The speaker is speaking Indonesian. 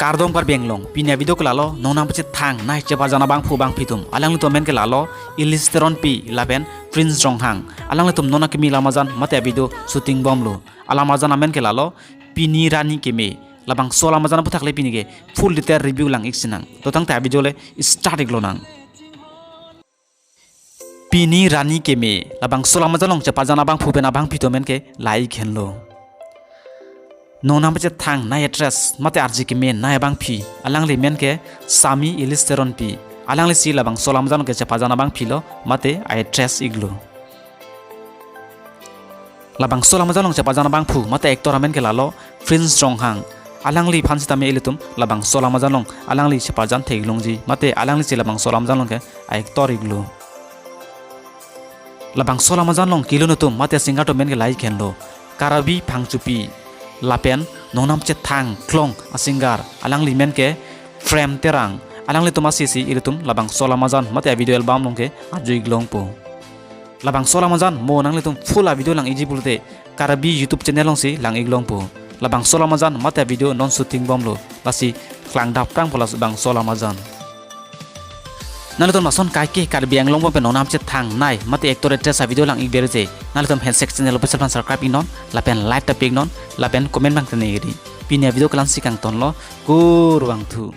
kardom par benglong pinya video kelalo nonam pece thang nai cepa jana bang fu bang pitum alang litum men kelalo ilisteron pi 11 prince jonghang alang litum nona kimi lamajan mate video shooting bomlo alamajan men kelalo pini rani keme labang sola majana puthakle pini ge full detail review lang iksinang totang ta video le start iglonang pini rani keme labang sola majalong cepa jana bang fu bena bang pitomen ke lai khenlo nonam pece thang nai address mate arji ke men nai bang phi alang le men ke sami ilisteron pi alang le si labang solam jan ke chepa jana bang philo mate address iglo labang solam jan chepa jana bang phu mate ektor men ke lalo prince jonghang alang li phansi tame ilitum labang solam jan long alang li chepa jan theglong ji mate alang li si labang solam jan long ke ektor iglo labang solam jan long kilo nutum mate singato men ke lai khenlo karabi phangchupi lapen nonam che thang klong asingar alang li men ke frame terang alang li tuma sisi iritum labang sola mazan mate video album longke ajui glong po labang sola mazan mo nang litum full video lang iji bulte karabi youtube channel long si lang iglong po labang sola mazan mate video non shooting bom lo lasi klang dap tang polas bang sola mazan nalitum mason kai ke karbi anglong pe nonam che thang nai mate actor actress video lang ik berje nalitum hand section channel pe subscribe inon lapen like ta pig non lapen comment bang tene iri pinya video klan sikang tonlo kur bang thu